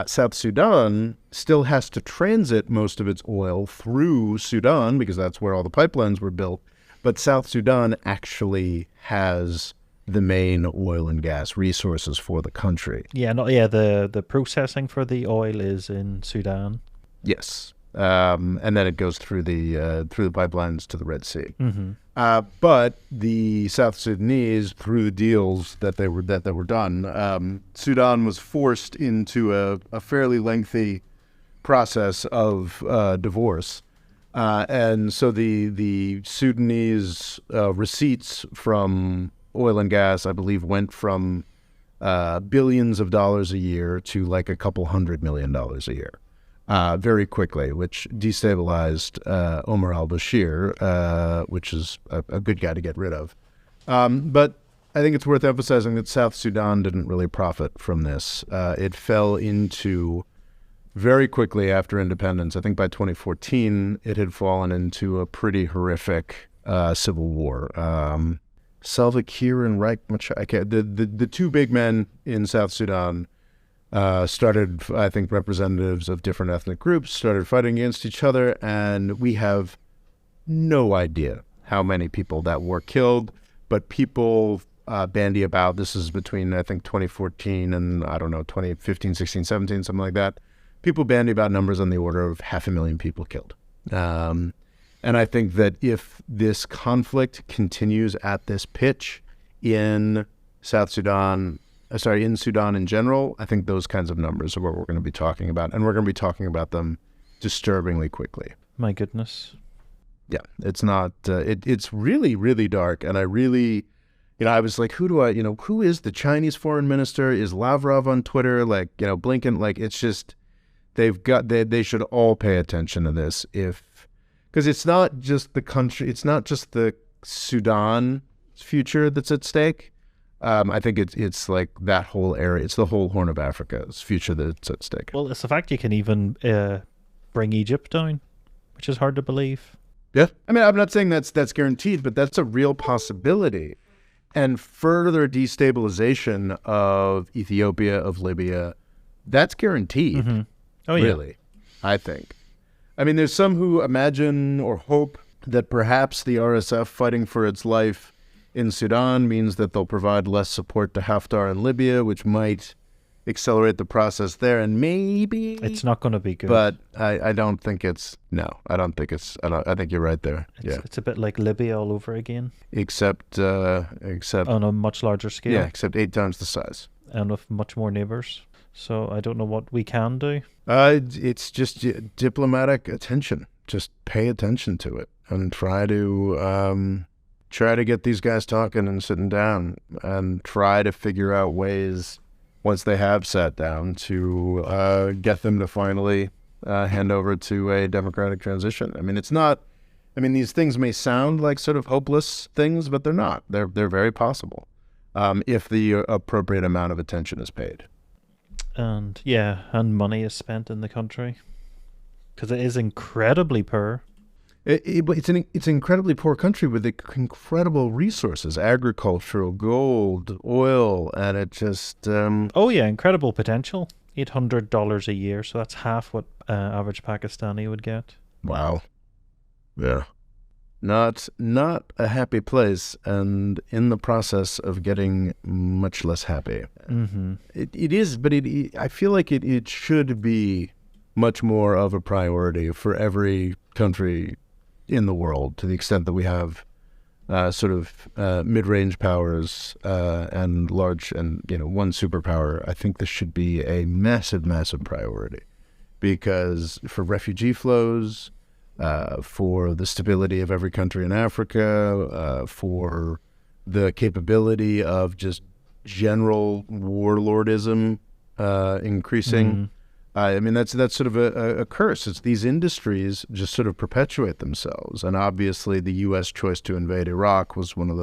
South Sudan still has to transit most of its oil through Sudan because that's where all the pipelines were built, but South Sudan actually has the main oil and gas resources for the country. The processing for the oil is in Sudan. Yes, and then it goes through the pipelines to the Red Sea. But the South Sudanese, through the deals that were done, Sudan was forced into a fairly lengthy process of divorce. And so the Sudanese receipts from oil and gas, I believe, went from billions of dollars a year to like a couple $100 million a year very quickly, which destabilized Omar al-Bashir, which is a good guy to get rid of. But I think it's worth emphasizing that South Sudan didn't really profit from this. It fell into, very quickly after independence, I think by 2014, it had fallen into a pretty horrific civil war. Salva Kiir and Riek Machar, the two big men in South Sudan started, I think, representatives of different ethnic groups, started fighting against each other, and we have no idea how many people that were killed, but people bandy about, this is between, I think, 2014 and, 2015, 16, 17, something like that. People bandy about numbers on the order of 500,000 people killed. And I think that if this conflict continues at this pitch in Sudan in general, I think those kinds of numbers are what we're going to be talking about. And we're going to be talking about them disturbingly quickly. My goodness. Yeah, it's not. It's really, really dark, and I really, I was like, who is the Chinese foreign minister? Is Lavrov on Twitter? Like, Blinken? Like, it's just they should all pay attention to this because it's not just the country, it's not just the Sudan future that's at stake. I think it's like that whole area. It's the whole Horn of Africa's future that's at stake. Well, it's the fact you can even bring Egypt down, which is hard to believe. Yeah, I mean, I'm not saying that's guaranteed, but that's a real possibility. And further destabilization of Ethiopia, of Libya, that's guaranteed. Mm-hmm. Oh, yeah. Really, I think. I mean, there's some who imagine or hope that perhaps the RSF fighting for its life in Sudan means that they'll provide less support to Haftar in Libya, which might accelerate the process there, and maybe it's not going to be good. But I don't think it's. No, I don't think it's. I think you're right there. It's a bit like Libya all over again, except on a much larger scale. Yeah, except 8 times the size and with much more neighbors. So I don't know what we can do. It's just diplomatic attention. Just pay attention to it and try to get these guys talking and sitting down and try to figure out ways, once they have sat down, to get them to finally hand over to a democratic transition. I mean, it's not. I mean, these things may sound like sort of hopeless things, but they're not. They're very possible if the appropriate amount of attention is paid. And money is spent in the country because it is incredibly poor. It's an incredibly poor country with incredible resources, agricultural, gold, oil, and it just... incredible potential. $800 a year, so that's half what average Pakistani would get. Wow. Yeah. Not a happy place, and in the process of getting much less happy. Mm-hmm. It is, but I feel like it should be much more of a priority for every country in the world, to the extent that we have mid-range powers and large, and one superpower. I think this should be a massive priority, because for refugee flows, for the stability of every country in Africa, for the capability of just general warlordism increasing. Mm-hmm. I mean, that's sort of a curse. It's these industries just sort of perpetuate themselves. And obviously the U.S. choice to invade Iraq was one of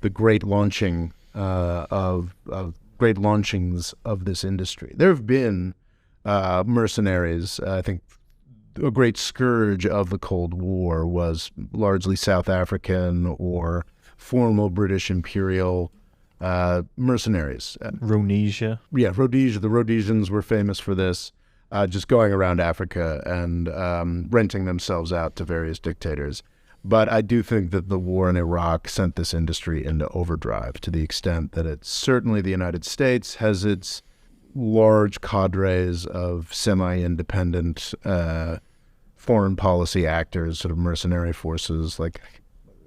the great launchings of this industry. There have been mercenaries. I think a great scourge of the Cold War was largely South African or formal British imperial mercenaries. Rhodesia. Yeah, Rhodesia. The Rhodesians were famous for this, just going around Africa and renting themselves out to various dictators. But I do think that the war in Iraq sent this industry into overdrive, to the extent that it's certainly the United States has its large cadres of semi-independent foreign policy actors, sort of mercenary forces, like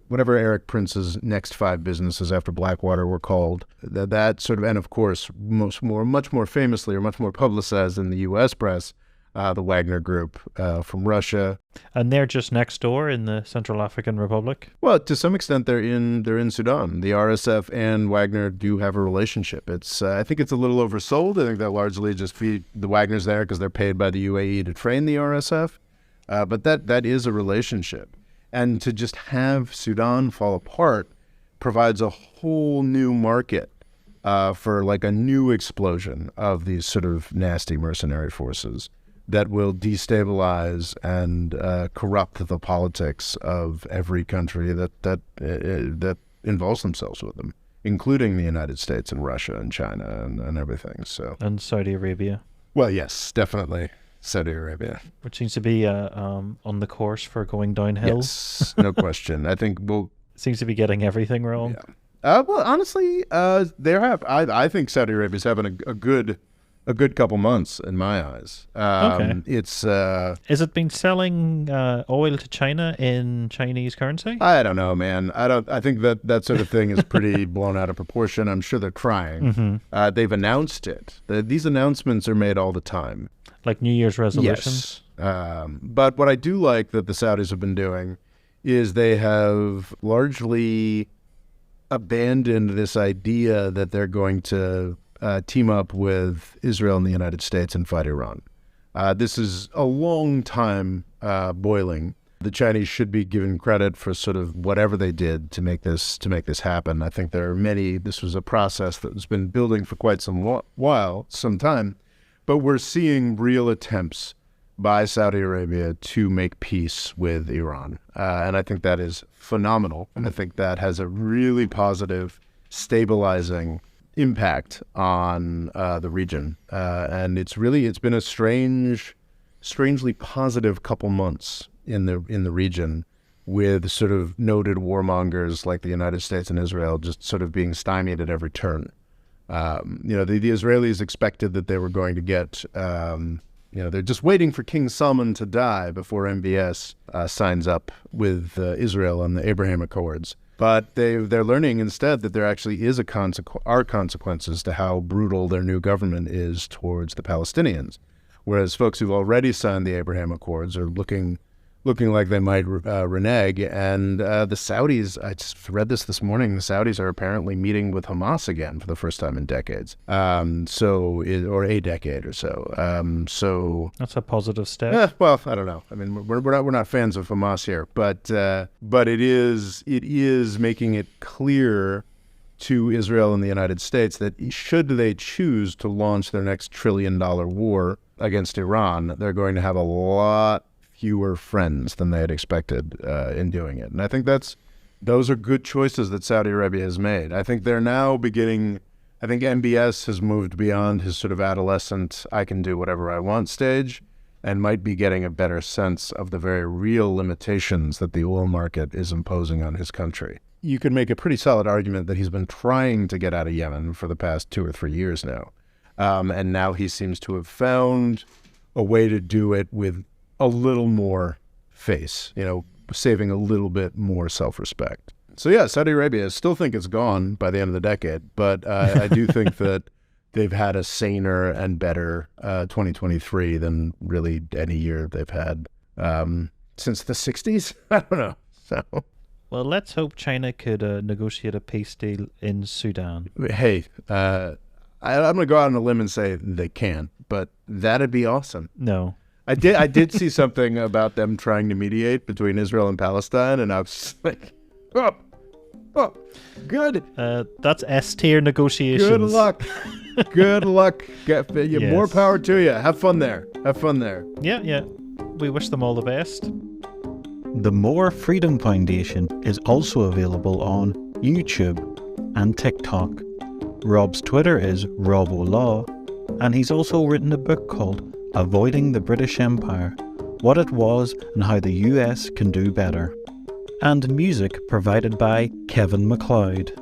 whatever Eric Prince's next 5 businesses after Blackwater were called. That sort of, and of course, much more famously or much more publicized in the U.S. press, the Wagner Group from Russia. And they're just next door in the Central African Republic? Well, to some extent, they're in Sudan. The RSF and Wagner do have a relationship. It's I think it's a little oversold. I think that largely just the Wagner's there because they're paid by the UAE to train the RSF. But that is a relationship. And to just have Sudan fall apart provides a whole new market for like a new explosion of these sort of nasty mercenary forces that will destabilize and corrupt the politics of every country that involves themselves with them, including the United States and Russia and China and everything. So, and Saudi Arabia. Well, yes, definitely. Saudi Arabia, which seems to be on the course for going downhill. Yes, no question. I think seems to be getting everything wrong. Yeah. Well, honestly, I think Saudi Arabia's having a good couple months in my eyes. Okay. It's is it been selling oil to China in Chinese currency? I don't know, man. I think that sort of thing is pretty blown out of proportion. I'm sure they're trying. Mm-hmm. They've announced it. These announcements are made all the time. Like New Year's resolutions? Yes. But what I do like that the Saudis have been doing is they have largely abandoned this idea that they're going to team up with Israel and the United States and fight Iran. This is a long time boiling. The Chinese should be given credit for sort of whatever they did to make this happen. I think there are many. This was a process that has been building for quite some time, but we're seeing real attempts by Saudi Arabia to make peace with Iran, and I think that is phenomenal. And I think that has a really positive, stabilizing impact on the region, and it's been a strangely positive couple months in the region, with sort of noted warmongers like the United States and Israel just sort of being stymied at every turn. The Israelis expected that they were going to get, they're just waiting for King Salman to die before MBS signs up with Israel on the Abraham Accords. But they're learning instead that there actually are consequences to how brutal their new government is towards the Palestinians. Whereas folks who've already signed the Abraham Accords are looking like they might renege. And the Saudis, I just read this morning, the Saudis are apparently meeting with Hamas again for the first time in decades. Or a decade or so. So that's a positive step. Well, I don't know. I mean, we're not fans of Hamas here, but it is making it clear to Israel and the United States that should they choose to launch their next $1 trillion war against Iran, they're going to have a lot fewer friends than they had expected in doing it. And I think those are good choices that Saudi Arabia has made. I think they're now beginning, I think MBS has moved beyond his sort of adolescent, I can do whatever I want stage, and might be getting a better sense of the very real limitations that the oil market is imposing on his country. You could make a pretty solid argument that he's been trying to get out of Yemen for the past 2 or 3 years now. And now he seems to have found a way to do it with a little more face, saving a little bit more self-respect. So yeah, Saudi Arabia, I still think it's gone by the end of the decade, but I do think that they've had a saner and better 2023 than really any year they've had since the 60s. I don't know. So, well, let's hope China could negotiate a peace deal in Sudan. Hey, I'm going to go out on a limb and say they can, but that'd be awesome. No. I did see something about them trying to mediate between Israel and Palestine, and I was just like, oh, good. That's S-tier negotiations. Good luck. Good luck. Yes. More power to you. Have fun there. Yeah. We wish them all the best. The More Freedom Foundation is also available on YouTube and TikTok. Rob's Twitter is RobOLaw, and he's also written a book called Avoiding the British Empire, What It Was and How the US Can Do Better. And music provided by Kevin MacLeod.